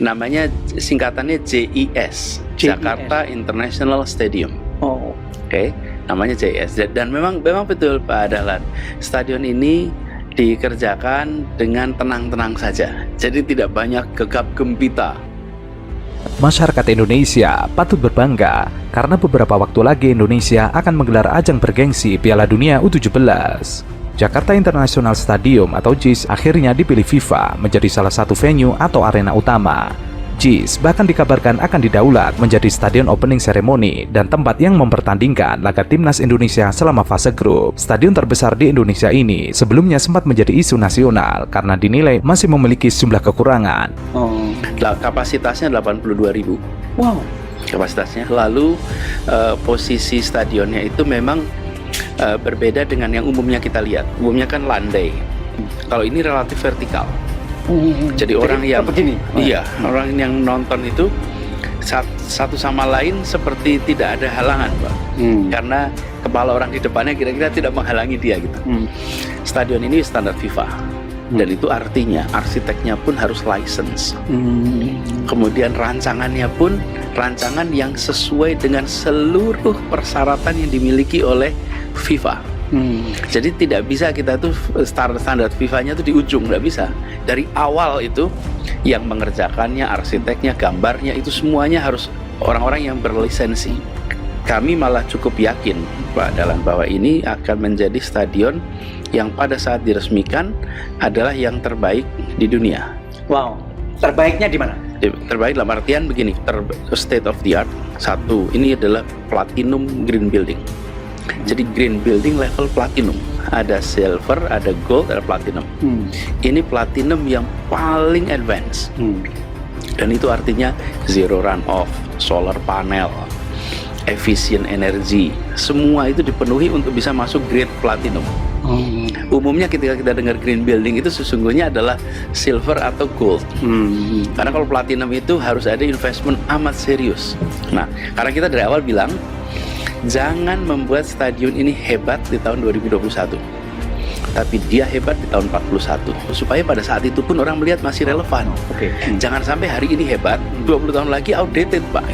Namanya singkatannya JIS, Jakarta International Stadium. Oh. Oke, namanya JIS. Dan memang betul Pak Dahlan, stadion ini dikerjakan dengan tenang-tenang saja. Jadi tidak banyak gegap gempita. Masyarakat Indonesia patut berbangga karena beberapa waktu lagi Indonesia akan menggelar ajang bergengsi Piala Dunia U17. Jakarta International Stadium atau JIS akhirnya dipilih FIFA menjadi salah satu venue atau arena utama. JIS bahkan dikabarkan akan didaulat menjadi stadion opening ceremony dan tempat yang mempertandingkan laga timnas Indonesia selama fase grup. Stadion terbesar di Indonesia ini sebelumnya sempat menjadi isu nasional karena dinilai masih memiliki sejumlah kekurangan. Kapasitasnya 82.000. Wow. Kapasitasnya. Lalu posisi stadionnya itu memang berbeda dengan yang umumnya kita lihat. Umumnya kan landai. Kalau ini relatif vertikal. Jadi orang yang begini. Iya, orang yang nonton itu satu sama lain seperti tidak ada halangan, Pak. Karena kepala orang di depannya kira-kira tidak menghalangi dia gitu. Stadion ini standar FIFA. Dan itu artinya arsiteknya pun harus license. Kemudian rancangannya pun rancangan yang sesuai dengan seluruh persyaratan yang dimiliki oleh FIFA. Jadi tidak bisa kita tuh standar FIFA-nya tuh di ujung, nggak bisa. Dari awal itu yang mengerjakannya, arsiteknya, gambarnya itu semuanya harus orang-orang yang berlisensi. Kami malah cukup yakin Pak Dahlan bahwa ini akan menjadi stadion yang pada saat diresmikan adalah yang terbaik di dunia. Wow. Terbaiknya di mana? Terbaik dalam artian begini, state of the art. Satu, ini adalah platinum green building. Jadi green building level platinum. Ada silver, ada gold, ada platinum. Ini platinum yang paling advance. Dan itu artinya zero runoff, solar panel, efisien energi. Semua itu dipenuhi untuk bisa masuk grade platinum. Umumnya ketika kita dengar green building itu sesungguhnya adalah silver atau gold. Karena kalau platinum itu harus ada investment amat serius. Nah, karena kita dari awal bilang jangan membuat stadion ini hebat di tahun 2021, tapi dia hebat di tahun 41 supaya pada saat itu pun orang melihat masih relevan. Jangan sampai hari ini hebat, 20 tahun lagi outdated, Pak.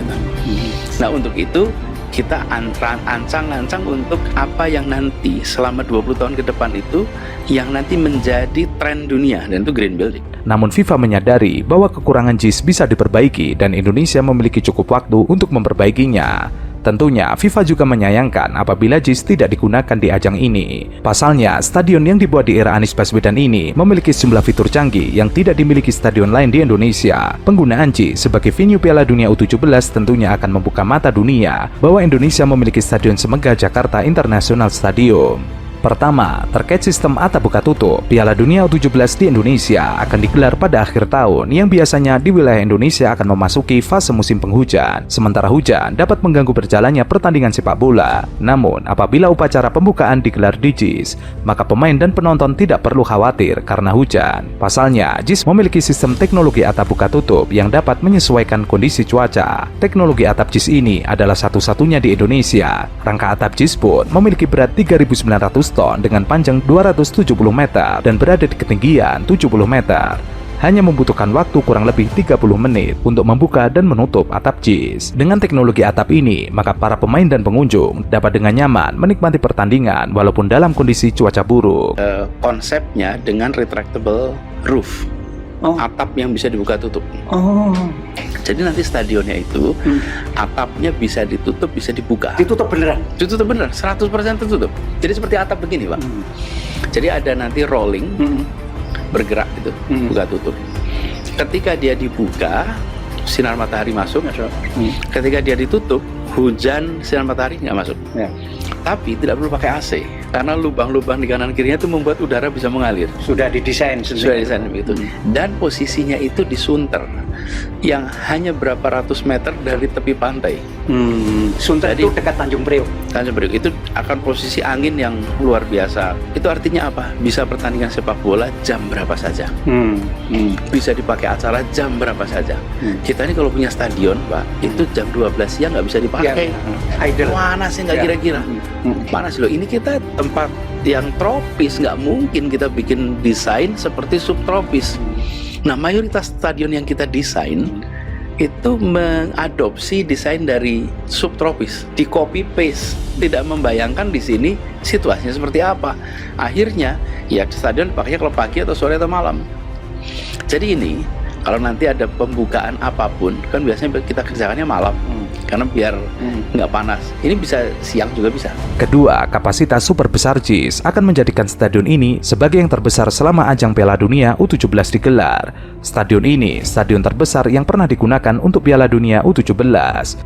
Nah, untuk itu kita ancang-ancang untuk apa yang nanti selama 20 tahun ke depan itu yang nanti menjadi tren dunia, dan itu green building. Namun FIFA menyadari bahwa kekurangan JIS bisa diperbaiki dan Indonesia memiliki cukup waktu untuk memperbaikinya. Tentunya FIFA juga menyayangkan apabila JIS tidak digunakan di ajang ini. Pasalnya, stadion yang dibuat di era Anies Baswedan ini memiliki sejumlah fitur canggih yang tidak dimiliki stadion lain di Indonesia. Penggunaan JIS sebagai venue Piala Dunia U17 tentunya akan membuka mata dunia bahwa Indonesia memiliki stadion semegah Jakarta International Stadium. Pertama, terkait sistem atap buka tutup, Piala Dunia U17 di Indonesia akan digelar pada akhir tahun yang biasanya di wilayah Indonesia akan memasuki fase musim penghujan. Sementara hujan dapat mengganggu berjalannya pertandingan sepak bola. Namun, apabila upacara pembukaan digelar di JIS, maka pemain dan penonton tidak perlu khawatir karena hujan. Pasalnya, JIS memiliki sistem teknologi atap buka tutup yang dapat menyesuaikan kondisi cuaca. Teknologi atap JIS ini adalah satu-satunya di Indonesia. Rangka atap JIS pun memiliki berat 3.900 ton dengan panjang 270 meter dan berada di ketinggian 70 meter. Hanya membutuhkan waktu kurang lebih 30 menit untuk membuka dan menutup atap JIS. Dengan teknologi atap ini, maka para pemain dan pengunjung dapat dengan nyaman menikmati pertandingan walaupun dalam kondisi cuaca buruk. Konsepnya dengan retractable roof. Atap yang bisa dibuka tutup. Jadi nanti stadionnya itu atapnya bisa ditutup, bisa dibuka. Ditutup beneran? Ditutup beneran, 100% tertutup. Jadi seperti atap begini, Pak. Jadi ada nanti rolling, bergerak gitu, buka tutup. Ketika dia dibuka, sinar matahari masuk. Ketika dia ditutup, hujan, sinar matahari nggak masuk. Tapi tidak perlu pakai AC karena lubang-lubang di kanan kirinya itu membuat udara bisa mengalir. Sudah didesain begitu. Dan posisinya itu disunter yang hanya berapa ratus meter dari tepi pantai. Sunter itu dekat Tanjung Priok. Tanjung Priok itu akan posisi angin yang luar biasa. Itu artinya apa? Bisa pertandingan sepak bola jam berapa saja. Bisa dipakai acara jam berapa saja. Kita ini kalau punya stadion, Pak, itu jam 12 siang nggak bisa dipakai. Idle. Mana sih nggak kira-kira? Panas loh. Ini kita tempat yang tropis, nggak mungkin kita bikin desain seperti subtropis. Nah, mayoritas stadion yang kita desain itu mengadopsi desain dari subtropis, di copy paste, tidak membayangkan di sini situasinya seperti apa. Akhirnya ya stadion pakainya kalau pagi atau sore atau malam. Jadi ini kalau nanti ada pembukaan apapun kan biasanya kita kerjakannya malam, karena biar nggak panas. Ini bisa siang juga bisa. Kedua, kapasitas super besar JIS akan menjadikan stadion ini sebagai yang terbesar selama ajang Piala Dunia U17 digelar. Stadion ini stadion terbesar yang pernah digunakan untuk Piala Dunia U17.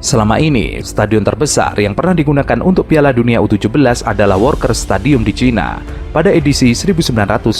Selama ini, stadion terbesar yang pernah digunakan untuk Piala Dunia U17 adalah Workers Stadium di Cina pada edisi 1985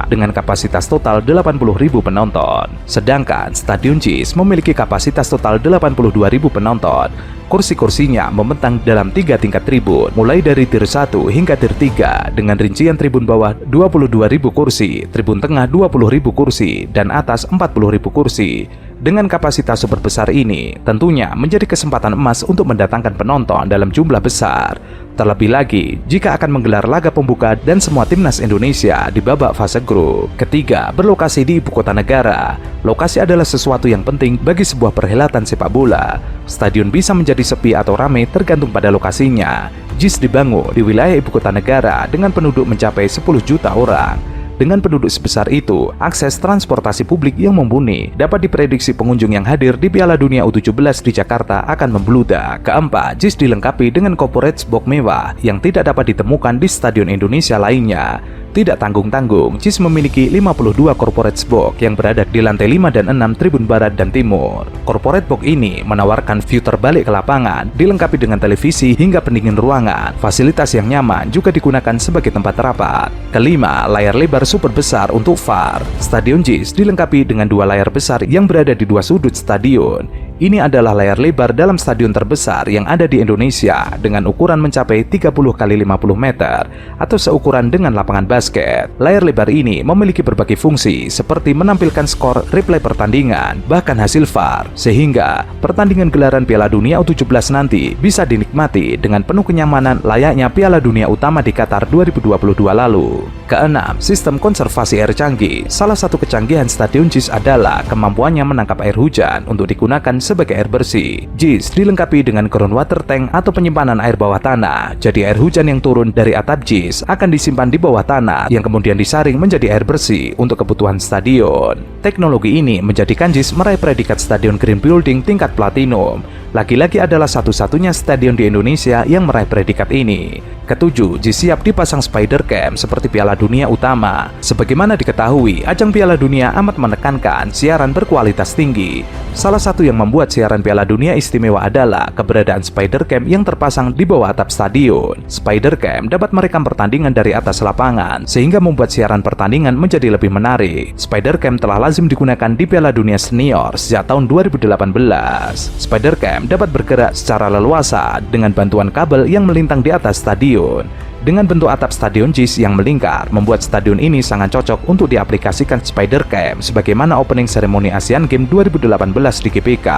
dengan kapasitas total 80.000 penonton. Sedangkan Stadion JIS memiliki kapasitas total 82.000 penonton. Kursi-kursinya membentang dalam 3 tingkat tribun, mulai dari tier 1 hingga tier 3 dengan rincian tribun bawah 22.000 kursi, tribun tengah 20.000 kursi, dan atas 40.000 kursi. Dengan kapasitas super besar ini, tentunya menjadi kesempatan emas untuk mendatangkan penonton dalam jumlah besar. Terlebih lagi, jika akan menggelar laga pembuka dan semua timnas Indonesia di babak fase grup. Ketiga, berlokasi di ibu kota negara. Lokasi adalah sesuatu yang penting bagi sebuah perhelatan sepak bola. Stadion bisa menjadi sepi atau ramai tergantung pada lokasinya. JIS dibangun di wilayah ibu kota negara dengan penduduk mencapai 10 juta orang. Dengan penduduk sebesar itu, akses transportasi publik yang mumpuni dapat diprediksi pengunjung yang hadir di Piala Dunia U17 di Jakarta akan membludak. Keempat, JIS dilengkapi dengan corporate box mewah yang tidak dapat ditemukan di stadion Indonesia lainnya. Tidak tanggung-tanggung, JIS memiliki 52 corporate box yang berada di lantai 5 dan 6 tribun barat dan timur. Corporate box ini menawarkan view terbalik ke lapangan, dilengkapi dengan televisi hingga pendingin ruangan. Fasilitas yang nyaman juga digunakan sebagai tempat rapat. Kelima, layar lebar super besar untuk VAR. Stadion JIS dilengkapi dengan 2 layar besar yang berada di 2 sudut stadion. Ini adalah layar lebar dalam stadion terbesar yang ada di Indonesia dengan ukuran mencapai 30 x 50 meter atau seukuran dengan lapangan basket. Layar lebar ini memiliki berbagai fungsi seperti menampilkan skor replay pertandingan, bahkan hasil VAR, sehingga pertandingan gelaran Piala Dunia U17 nanti bisa dinikmati dengan penuh kenyamanan layaknya Piala Dunia Utama di Qatar 2022 lalu. Keenam, sistem konservasi air canggih. Salah satu kecanggihan Stadion JIS adalah kemampuannya menangkap air hujan untuk digunakan sebagai air bersih. JIS dilengkapi dengan groundwater tank atau penyimpanan air bawah tanah. Jadi air hujan yang turun dari atap JIS akan disimpan di bawah tanah yang kemudian disaring menjadi air bersih untuk kebutuhan stadion. Teknologi ini menjadikan JIS meraih predikat Stadion Green Building tingkat platinum. Lagi-lagi adalah satu-satunya stadion di Indonesia yang meraih predikat ini. Ketujuh, JIS siap dipasang spider cam seperti Piala Dunia Utama. Sebagaimana diketahui, ajang Piala Dunia amat menekankan siaran berkualitas tinggi. Salah satu yang membuat siaran Piala Dunia istimewa adalah keberadaan spider cam yang terpasang di bawah atap stadion. Spider cam dapat merekam pertandingan dari atas lapangan, sehingga membuat siaran pertandingan menjadi lebih menarik. Spider cam telah lazim digunakan di Piala Dunia Senior sejak tahun 2018. Spider cam dapat bergerak secara leluasa dengan bantuan kabel yang melintang di atas stadion. Dengan bentuk atap stadion JIS yang melingkar, membuat stadion ini sangat cocok untuk diaplikasikan spider cam sebagaimana opening seremoni Asian Games 2018 di GBK.